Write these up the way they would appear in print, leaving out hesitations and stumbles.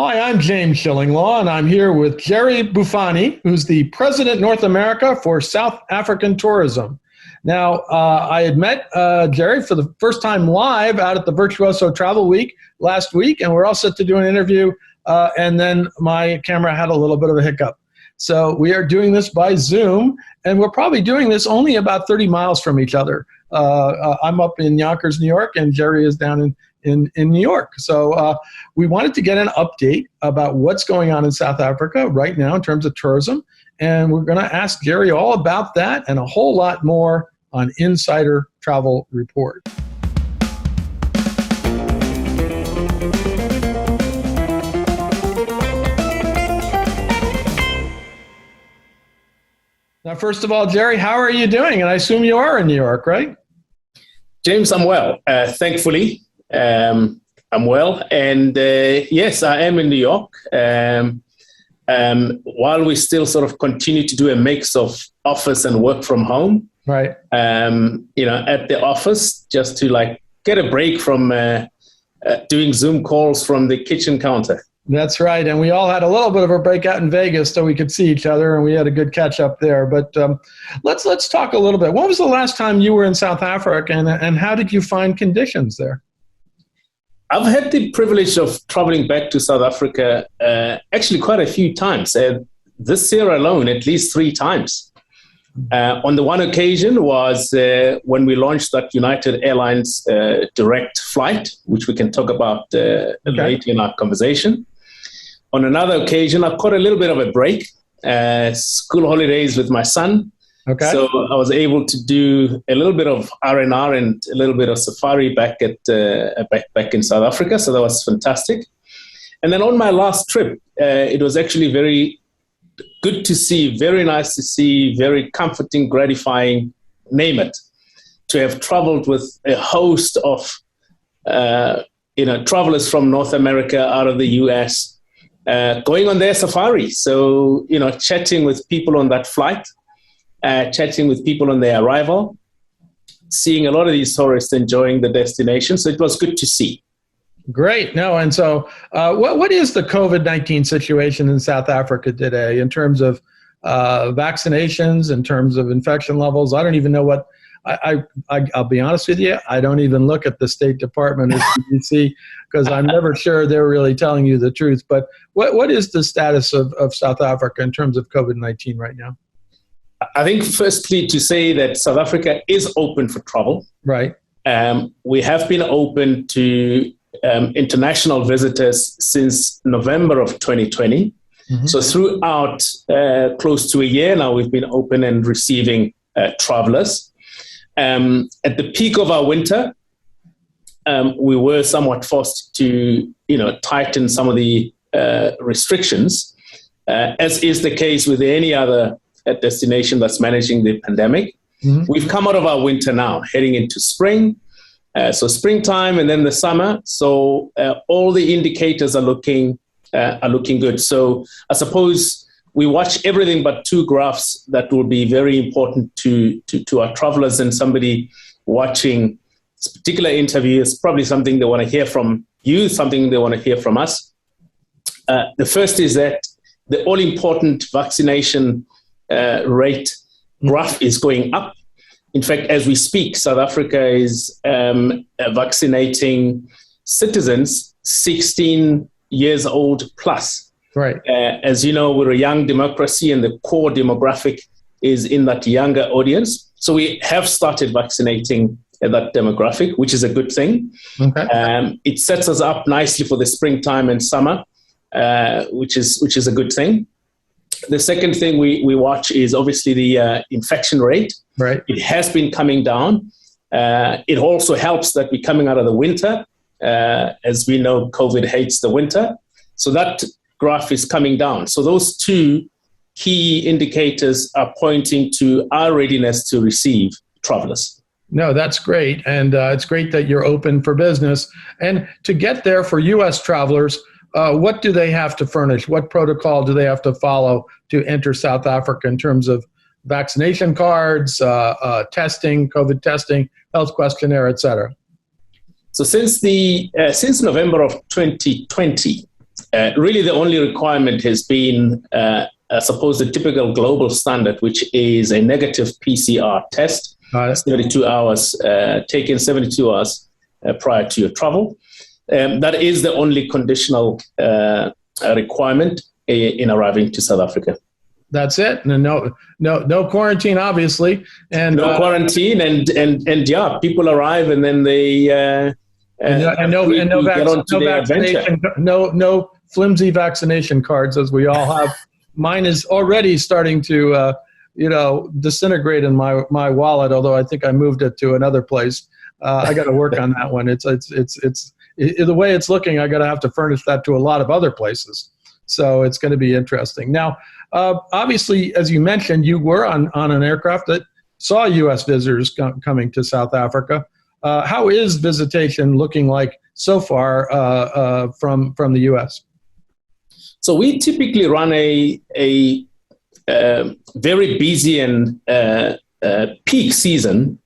Hi, I'm James Shillinglaw, and I'm here with Jerry Bufani, who's the President North America for South African Tourism. Now, I had met Jerry for the first time live out at the Virtuoso Travel Week last week, and we're all set to do an interview, and then my camera had a little bit of a hiccup. So we are doing this by Zoom, and we're probably doing this only about 30 miles from each other. I'm up in Yonkers, New York, and Jerry is down in New York. So we wanted to get an update about what's going on in South Africa right now in terms of tourism. And we're going to ask Jerry all about that and a whole lot more on Insider Travel Report. Now, first of all, Jerry, how are you doing? And I assume you are in New York, right? James, I'm well, thankfully. I'm well, and yes, I am in New York. While we still sort of continue to do a mix of office and work from home, right? At the office, just to get a break from doing Zoom calls from the kitchen counter. That's right, and we all had a little bit of a breakout in Vegas, so we could see each other, and we had a good catch up there. But let's talk a little bit. When was the last time you were in South Africa, and how did you find conditions there? I've had the privilege of traveling back to South Africa actually quite a few times. This year alone, at least 3 times. On the one occasion was when we launched that United Airlines direct flight, which we can talk about later in our conversation. On another occasion, I caught a little bit of a break, school holidays with my son. Okay. So I was able to do a little bit of R&R and a little bit of safari back in South Africa. So that was fantastic. And then on my last trip, it was actually very good to see, very nice to see, very comforting, gratifying, name it, to have traveled with a host of travelers from North America, out of the US, going on their safari. So, chatting with people on that flight. Chatting with people on their arrival, seeing a lot of these tourists enjoying the destination. So it was good to see. Great. No, and so what is the COVID-19 situation in South Africa today in terms of vaccinations, in terms of infection levels? I don't even know what, I'll be honest with you, I don't even look at the State Department or CDC because I'm never sure they're really telling you the truth. But what is the status of South Africa in terms of COVID-19 right now? I think firstly to say that South Africa is open for travel. Right. We have been open to international visitors since November of 2020. Mm-hmm. So throughout close to a year now, we've been open and receiving travelers. At the peak of our winter, we were somewhat forced to, tighten some of the restrictions, as is the case with any other destination that's managing the pandemic. Mm-hmm. We've come out of our winter now, heading into spring. So springtime and then the summer. So all the indicators are looking good. So I suppose we watch everything but 2 graphs that will be very important to our travelers, and somebody watching this particular interview is probably something they want to hear from you, something they want to hear from us. The first is that the all-important vaccination rate graph is going up. In fact, as we speak, South Africa is vaccinating citizens 16 years old plus. Right. As you know, we're a young democracy, and the core demographic is in that younger audience. So we have started vaccinating that demographic, which is a good thing. Okay. It sets us up nicely for the springtime and summer, which is a good thing. The second thing we watch is obviously the infection rate. Right. It has been coming down. It also helps that we're coming out of the winter. As we know, COVID hates the winter. So that graph is coming down. So those 2 key indicators are pointing to our readiness to receive travelers. No, that's great. And it's great that you're open for business. And to get there for U.S. travelers, what do they have to furnish? What protocol do they have to follow to enter South Africa in terms of vaccination cards, testing, COVID testing, health questionnaire, et cetera? So since November of 2020, Really, the only requirement has been, I suppose, the typical global standard, which is a negative PCR test, 72 hours, taken 72 hours prior to your travel. That is the only conditional requirement in arriving to South Africa. That's it. And no quarantine, obviously, and no quarantine, and yeah, people arrive and then they no flimsy vaccination cards, as we all have. Mine is already starting to disintegrate in my wallet. Although I think I moved it to another place. I got to work on that one. It's the way it's looking. I got to have to furnish that to a lot of other places. So it's going to be interesting. Now, obviously, as you mentioned, you were on an aircraft that saw U.S. visitors coming to South Africa. How is visitation looking like so far from the U.S.? So we typically run a very busy and peak season,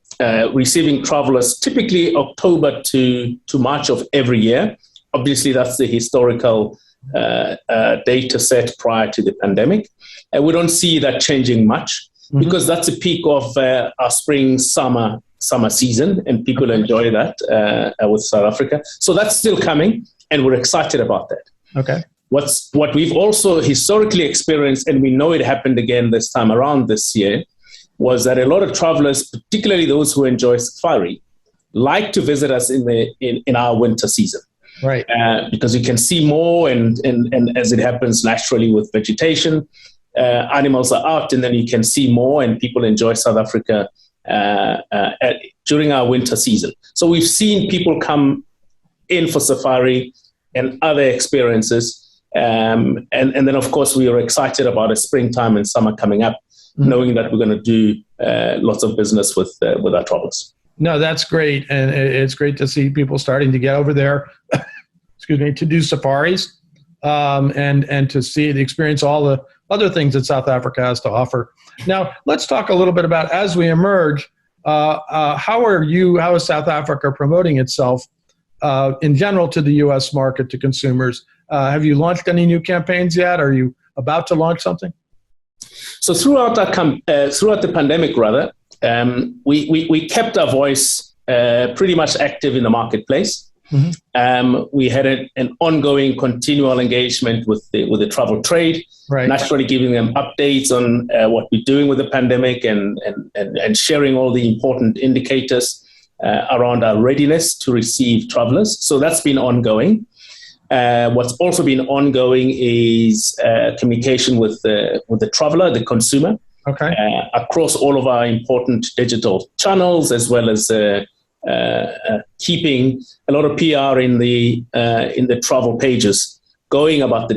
receiving travelers typically October to March of every year. Obviously, that's the historical data set prior to the pandemic. And we don't see that changing much because that's a peak of our spring, summer season, and people enjoy that with South Africa. So that's still coming, and we're excited about that. Okay. What we've also historically experienced, and we know it happened again this time around this year, was that a lot of travelers, particularly those who enjoy safari, like to visit us in our winter season. Right. Because you can see more, and as it happens naturally with vegetation, animals are out, and then you can see more, and people enjoy South Africa during our winter season. So we've seen people come in for safari and other experiences. And then, of course, we are excited about a springtime and summer coming up, knowing that we're going to do lots of business with our travelers. No, that's great. And it's great to see people starting to get over there, to do safaris and to experience all the other things that South Africa has to offer. Now, let's talk a little bit about, as we emerge, how is South Africa promoting itself in general to the U.S. market, to consumers? Have you launched any new campaigns yet? Are you about to launch something? So throughout the pandemic, we kept our voice pretty much active in the marketplace. We had an ongoing, continual engagement with the travel trade, naturally giving them updates on what we're doing with the pandemic and sharing all the important indicators around our readiness to receive travelers. So that's been ongoing. What's also been ongoing is communication with the traveler, the consumer, across all of our important digital channels, as well as keeping a lot of PR in the travel pages going on about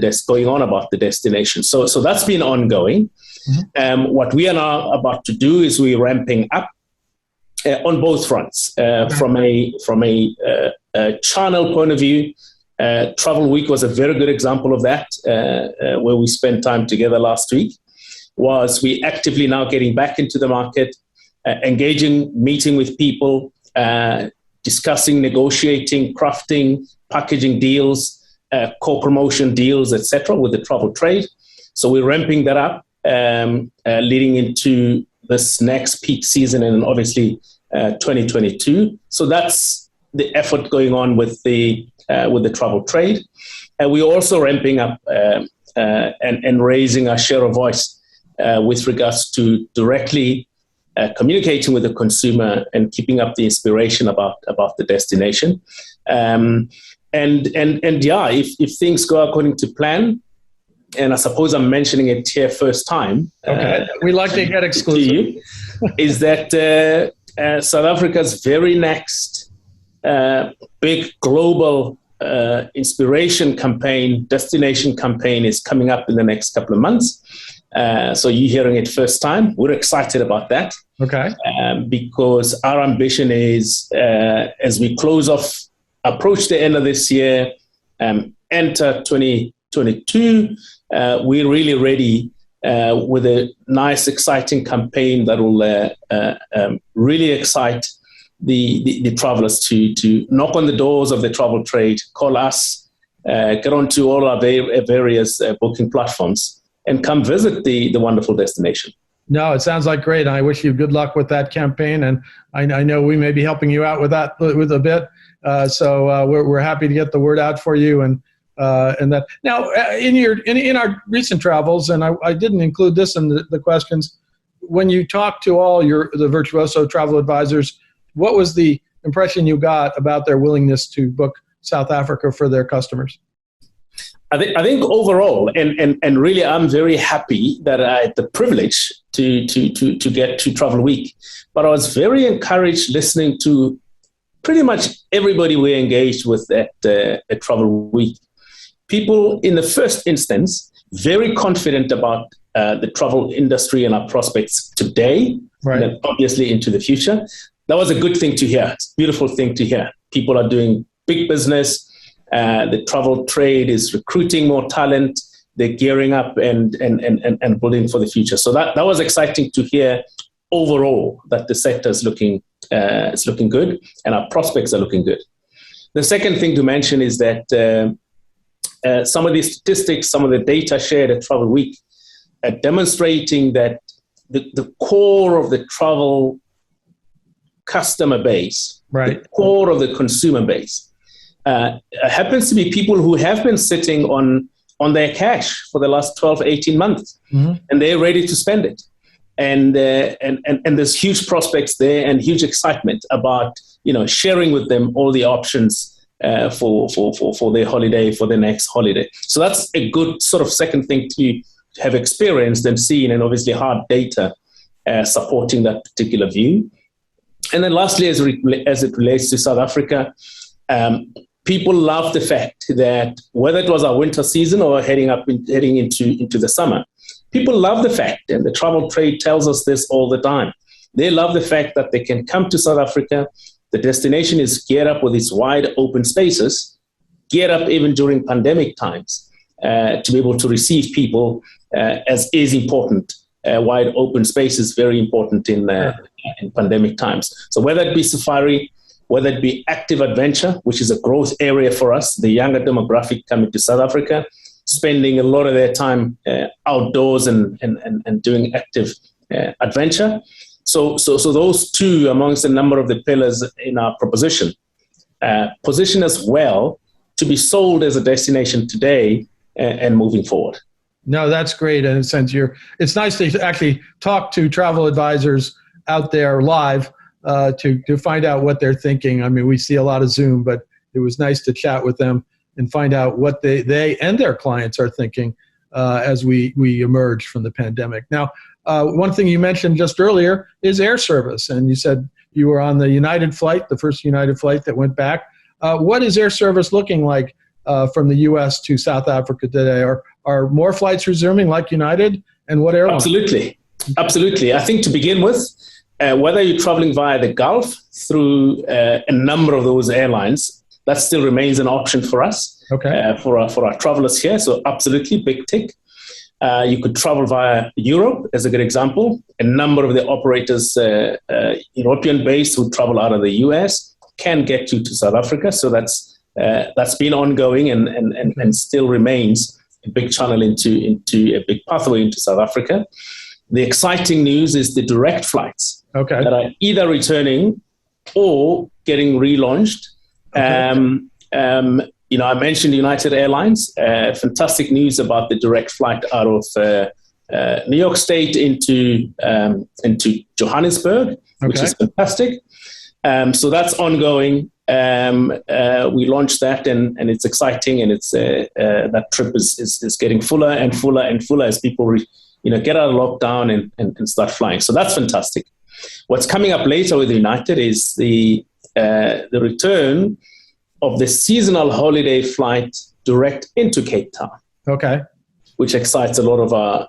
the destination. So that's been ongoing. What we are now about to do is we're ramping up on both fronts. From a channel point of view, Travel Week was a very good example of that, where we spent time together last week. Was we actively now getting back into the market, engaging, meeting with people, discussing, negotiating, crafting, packaging deals, co-promotion deals, etc., with the travel trade. So we're ramping that up, leading into this next peak season, and obviously 2022. So that's the effort going on with the travel trade, and we're also ramping up and raising our share of voice with regards to directly communicating with the consumer and keeping up the inspiration about the destination. And if things go according to plan, and I suppose I'm mentioning it here first time. We like to get exclusive. Is that South Africa's very next big global inspiration campaign, destination campaign, is coming up in the next couple of months. So you're hearing it first time. We're excited about that. Because our ambition is, as we approach the end of this year, enter 2022, we're really ready with a nice, exciting campaign that will really excite the travelers to knock on the doors of the travel trade, call us, get onto all our various booking platforms and come visit the wonderful destination. No, it sounds like great. I wish you good luck with that campaign, and I know we may be helping you out with that with a bit. So we're happy to get the word out for you, and that. Now, in our recent travels, and I didn't include this in the questions. When you talked to all the Virtuoso travel advisors, what was the impression you got about their willingness to book South Africa for their customers? I think overall, and really, I'm very happy that I had the privilege to get to Travel Week. But I was very encouraged listening to pretty much everybody we engaged with at Travel Week. People, in the first instance, very confident about the travel industry and our prospects today, right, and obviously into the future. That was a good thing to hear. It's a beautiful thing to hear. People are doing big business. The travel trade is recruiting more talent. They're gearing up and building for the future. So that was exciting to hear overall, that the sector is looking good and our prospects are looking good. The second thing to mention is that some of the statistics, some of the data shared at Travel Week are demonstrating that the core of the travel customer base, right, the core of the consumer base, happens to be people who have been sitting on their cash for the last 12, 18 months, mm-hmm, and they're ready to spend it. And there's huge prospects there and huge excitement about, sharing with them all the options for their holiday, for their next holiday. So that's a good sort of second thing to have experienced and seen, and obviously hard data supporting that particular view. And then lastly, as it relates to South Africa, people love the fact that whether it was our winter season or heading into the summer, people love the fact, and the travel trade tells us this all the time, they love the fact that they can come to South Africa. The destination is geared up with its wide open spaces, geared up even during pandemic times, to be able to receive people, as is important. Wide open space is very important in pandemic times. So whether it be safari, whether it be active adventure, which is a growth area for us, the younger demographic coming to South Africa, spending a lot of their time outdoors and doing active adventure. So those two, amongst a number of the pillars in our proposition, position us well to be sold as a destination today and moving forward. No, that's great. In a sense, it's nice to actually talk to travel advisors out there live to find out what they're thinking. I mean, we see a lot of Zoom, but it was nice to chat with them and find out what they and their clients are thinking as we emerge from the pandemic. Now, one thing you mentioned just earlier is air service, and you said you were on the United flight, the first United flight that went back. What is air service looking like from the U.S. to South Africa today? Are more flights resuming like United, and what airlines? Absolutely. I think to begin with, whether you're traveling via the Gulf through a number of those airlines, that still remains an option for us, for our travelers here. So absolutely, big tick. You could travel via Europe, as a good example. A number of the operators, European-based, who travel out of the US, can get you to South Africa. So that's been ongoing and still remains a big channel into a big pathway into South Africa. The exciting news is the direct flights that are either returning or getting relaunched. I mentioned United Airlines. Fantastic news about the direct flight out of New York State into Johannesburg, which is fantastic. So that's ongoing. We launched that, and it's exciting, and it's that trip is getting fuller and fuller and fuller as people get out of lockdown and start flying. So that's fantastic. What's coming up later with United is the return of the seasonal holiday flight direct into Cape Town. Which excites a lot of our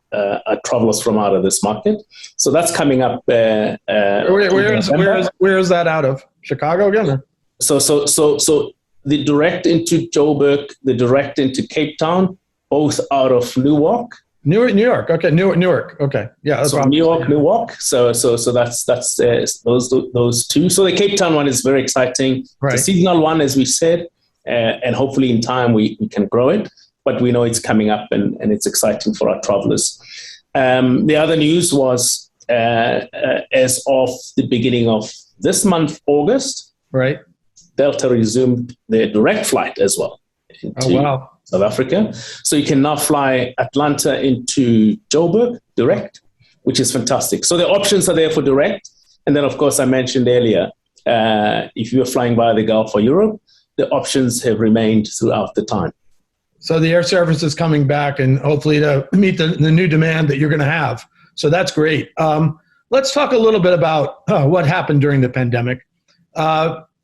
travelers from out of this market. So that's coming up. Where is that out of? Chicago again? So the direct into Joburg, the direct into Cape Town, both out of Newark. New York. Okay, Newark. Okay, yeah. So Newark. So that's those two. So the Cape Town one is very exciting. Right. The seasonal one, as we said, and hopefully in time we can grow it. But we know it's coming up, and it's exciting for our travelers. The other news was as of the beginning of this month, August, right? Delta resumed their direct flight as well into South Africa. So you can now fly Atlanta into Joburg direct, which is fantastic. So the options are there for direct. And then, of course, I mentioned earlier, if you're flying via the Gulf or Europe, the options have remained throughout the time. So the air service is coming back, and hopefully to meet the new demand that you're going to have. So that's great. Let's talk a little bit about what happened during the pandemic.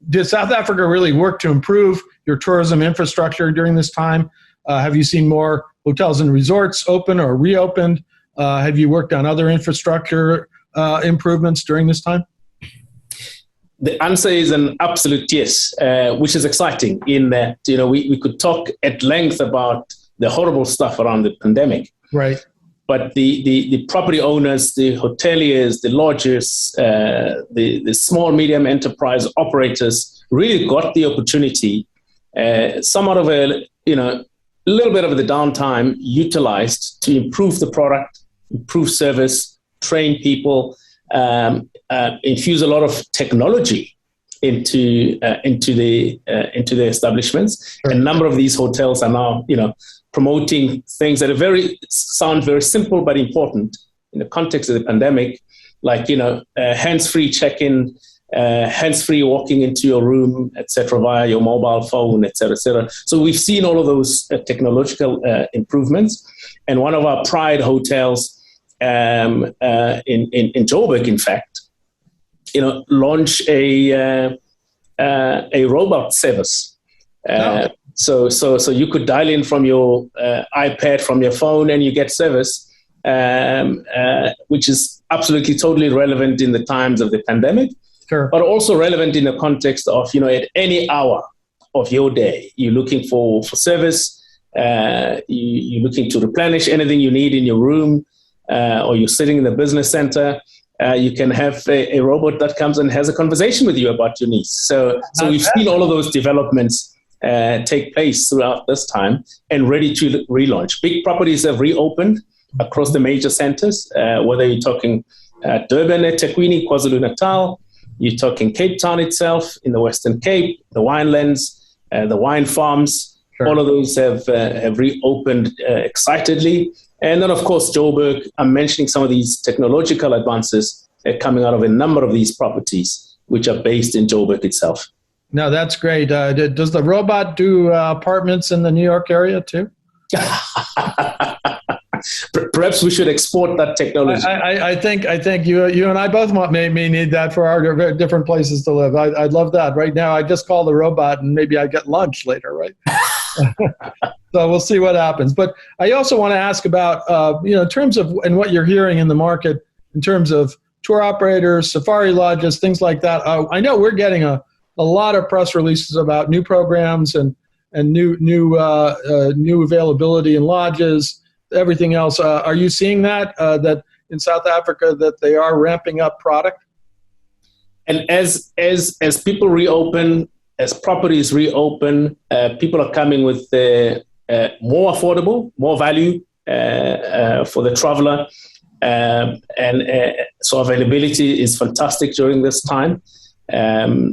Did South Africa really work to improve your tourism infrastructure during this time? Have you seen more hotels and resorts open or reopened? Have you worked on other infrastructure improvements during this time? The answer is an absolute yes, which is exciting in that, we could talk at length about the horrible stuff around the pandemic. Right. But the property owners, the hoteliers, the lodgers, the small, medium enterprise operators really got the opportunity, somewhat of a little bit of the downtime utilized to improve the product, improve service, train people, infuse a lot of technology into the establishments. Sure. A number of these hotels are now, promoting things that sound very simple but important in the context of the pandemic, like hands-free check-in, hands-free walking into your room, etc., via your mobile phone, etc., etc. So we've seen all of those technological improvements, and one of our pride hotels in Joburg, in fact, launch a robot service. So you could dial in from your iPad, from your phone, and you get service, which is absolutely totally relevant in the times of the pandemic, sure. But also relevant in the context of, at any hour of your day, you're looking for service, you're looking to replenish anything you need in your room, or you're sitting in the business center, you can have a robot that comes and has a conversation with you about your needs. So we've seen all of those developments take place throughout this time and ready to relaunch. Big properties have reopened across the major centers, whether you're talking Durban, eThekwini, KwaZulu-Natal, you're talking Cape Town itself in the Western Cape, the winelands, the wine farms, sure. All of those have reopened excitedly. And then, of course, Joburg, I'm mentioning some of these technological advances coming out of a number of these properties, which are based in Joburg itself. No, that's great. Does the robot do apartments in the New York area too? Perhaps we should export that technology. I think you and I both may need that for our different places to live. I'd love that. Right now, I just call the robot and maybe I get lunch later, right? So we'll see what happens. But I also want to ask about, in terms of, and what you're hearing in the market in terms of tour operators, safari lodges, things like that. I know we're getting a lot of press releases about new programs and new availability in lodges, everything else. Are you seeing that in South Africa that they are ramping up product? And as people reopen, as properties reopen, people are coming with more affordable, more value for the traveler, so availability is fantastic during this time.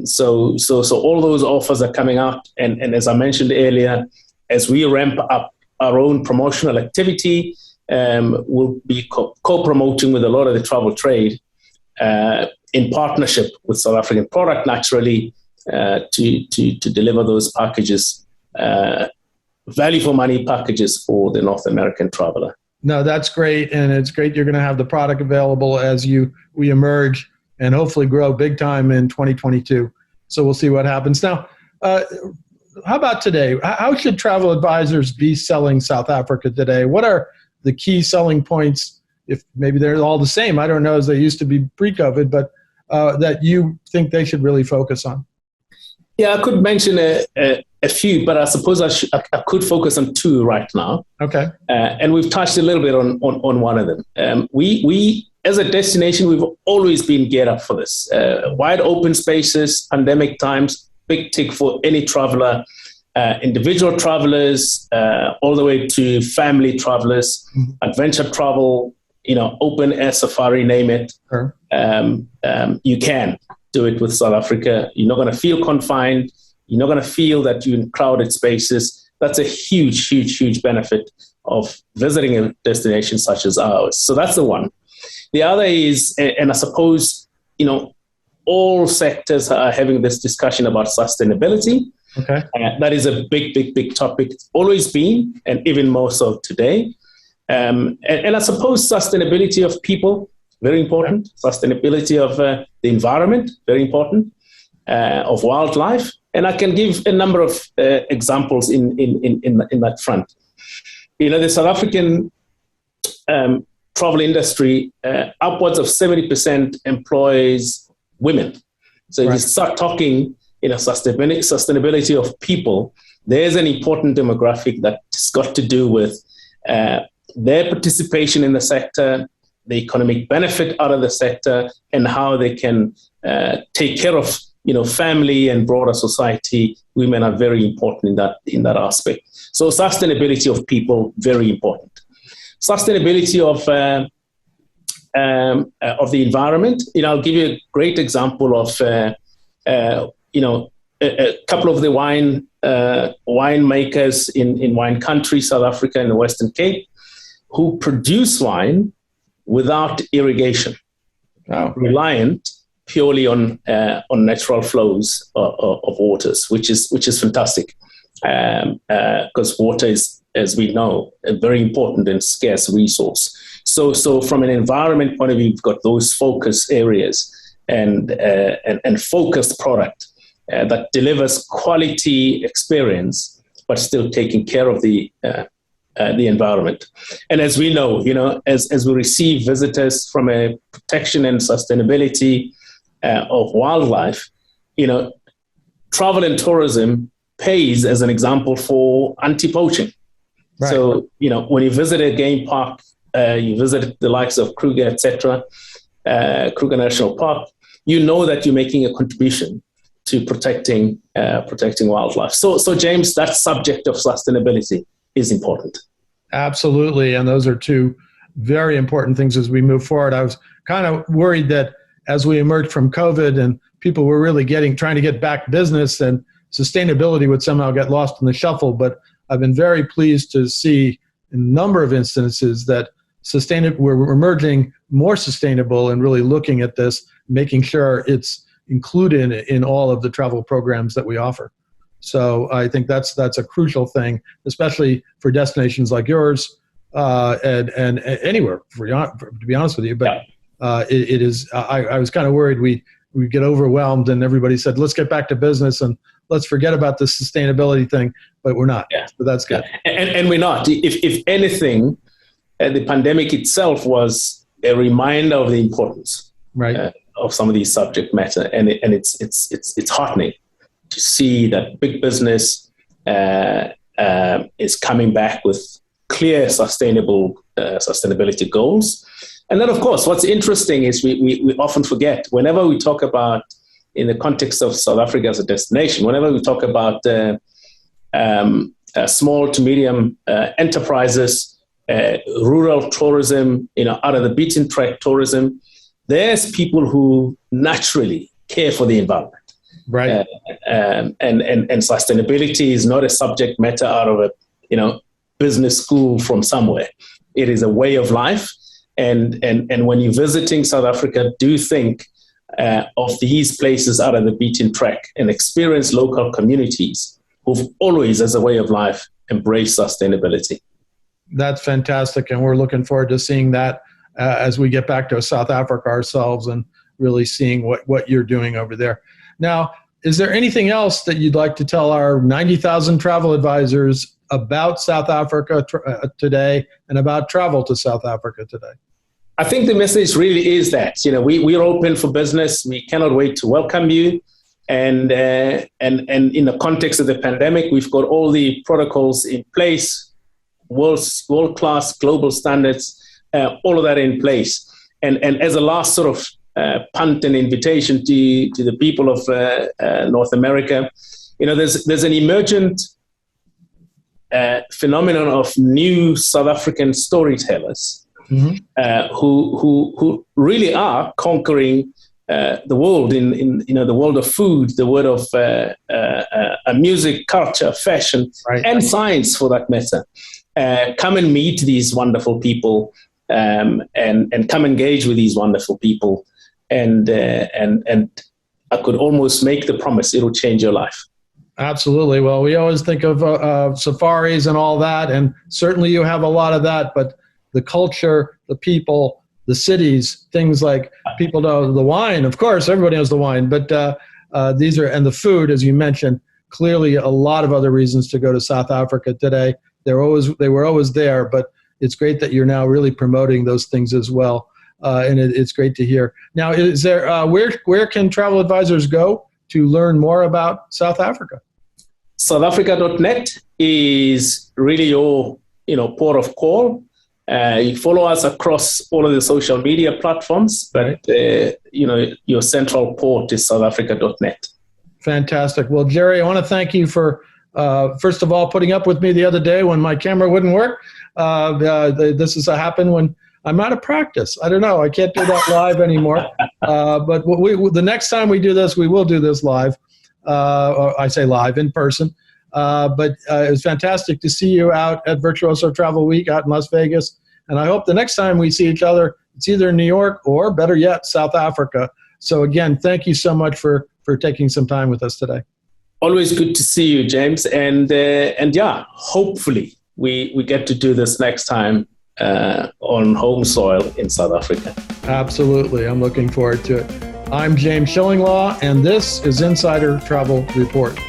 So all those offers are coming out, and as I mentioned earlier, as we ramp up our own promotional activity, we'll be co-promoting with a lot of the travel trade in partnership with South African Product, naturally, to deliver those packages, value for money packages for the North American traveler. No, that's great, and it's great you're going to have the product available as we emerge and hopefully grow big time in 2022. So we'll see what happens. Now, how about today? How should travel advisors be selling South Africa today? What are the key selling points, if maybe they're all the same, I don't know, as they used to be pre-COVID, but that you think they should really focus on? Yeah, I could mention a few, but I suppose I could focus on two right now. Okay. And we've touched a little bit on one of them. We as a destination, we've always been geared up for this. Wide open spaces, pandemic times, big tick for any traveler individual travelers, all the way to family travelers, adventure travel, open air safari, name it. Sure. You can do it with South Africa. You're not going to feel confined. You're not going to feel that you're in crowded spaces. That's a huge, huge, huge benefit of visiting a destination such as ours. So that's the one. The other is, and I suppose, all sectors are having this discussion about sustainability. Okay. That is a big, big, big topic. It's always been, and even more so today. And I suppose sustainability of people, very important. Sustainability of the environment, very important. Of wildlife. And I can give a number of examples in that front. The South African travel industry, upwards of 70% employs women. So if you start talking, sustainability of people, there's an important demographic that's got to do with their participation in the sector, the economic benefit out of the sector, and how they can take care of family and broader society. Women are very important in that aspect. So sustainability of people, very important. Sustainability of the environment. I'll give you a great example of a couple of the wine makers in wine country, South Africa and the Western Cape, who produce wine without irrigation, reliant purely on natural flows of waters, which is fantastic, because water is, as we know, a very important and scarce resource. So from an environment point of view, we've got those focus areas and focused product that delivers quality experience, but still taking care of the environment. And as we know, as we receive visitors from a protection and sustainability of wildlife, travel and tourism pays, as an example, for anti-poaching. Right. So, when you visit a game park, you visit the likes of Kruger, etc., Kruger National Park, you know that you're making a contribution to protecting wildlife. So James, that subject of sustainability is important. Absolutely, and those are two very important things as we move forward. I was kind of worried that as we emerged from COVID and people were really trying to get back business, and sustainability would somehow get lost in the shuffle. But I've been very pleased to see in a number of instances that we're emerging more sustainable and really looking at this, making sure it's included in all of the travel programs that we offer. So I think that's a crucial thing, especially for destinations like yours and anywhere, to be honest with you. But it is. I was kind of worried we get overwhelmed and everybody said, let's get back to business and let's forget about the sustainability thing, but we're not. Yeah. So that's good. Yeah. And we're not. If anything, the pandemic itself was a reminder of the importance of some of these subject matter, and it's heartening to see that big business is coming back with clear sustainability goals. And then, of course, what's interesting is we often forget, whenever we talk about, in the context of South Africa as a destination, whenever we talk about small to medium enterprises, rural tourism, out of the beaten track tourism, there's people who naturally care for the environment. Right. And sustainability is not a subject matter out of a business school from somewhere. It is a way of life. And when you're visiting South Africa, do think of these places out of the beaten track and experience local communities who've always, as a way of life, embraced sustainability. That's fantastic. And we're looking forward to seeing that as we get back to South Africa ourselves and really seeing what you're doing over there. Now, is there anything else that you'd like to tell our 90,000 travel advisors about South Africa today and about travel to South Africa today? I think the message really is that, we're open for business. We cannot wait to welcome you. And in the context of the pandemic, we've got all the protocols in place, world-class global standards, all of that in place. And as a last sort of punt and invitation to the people of North America, there's an emergent phenomenon of new South African storytellers who really are conquering the world in the world of food, the world of music, culture, fashion, and science, for that matter. Come and meet these wonderful people, and come engage with these wonderful people, and I could almost make the promise it will change your life. Absolutely. Well, we always think of safaris and all that, and certainly you have a lot of that, but the culture, the people, the cities, things like people know the wine, of course, everybody knows the wine, but these are, and the food, as you mentioned, clearly a lot of other reasons to go to South Africa today. They were always there, but it's great that you're now really promoting those things as well. And it's great to hear. Now, is there where can travel advisors go to learn more about South Africa? SouthAfrica.net is really your port of call. You follow us across all of the social media platforms, but your central port is SouthAfrica.net. Fantastic. Well, Jerry, I want to thank you for first of all putting up with me the other day when my camera wouldn't work. This has happened when I'm out of practice. I don't know. I can't do that live anymore. But the next time we do this, we will do this live. Or I say live, in person. But it was fantastic to see you out at Virtuoso Travel Week out in Las Vegas. And I hope the next time we see each other, it's either in New York or, better yet, South Africa. So again, thank you so much for taking some time with us today. Always good to see you, James. And yeah, hopefully we get to do this next time on home soil in South Africa. Absolutely. I'm looking forward to it. I'm James Shillinglaw, and this is Insider Travel Report.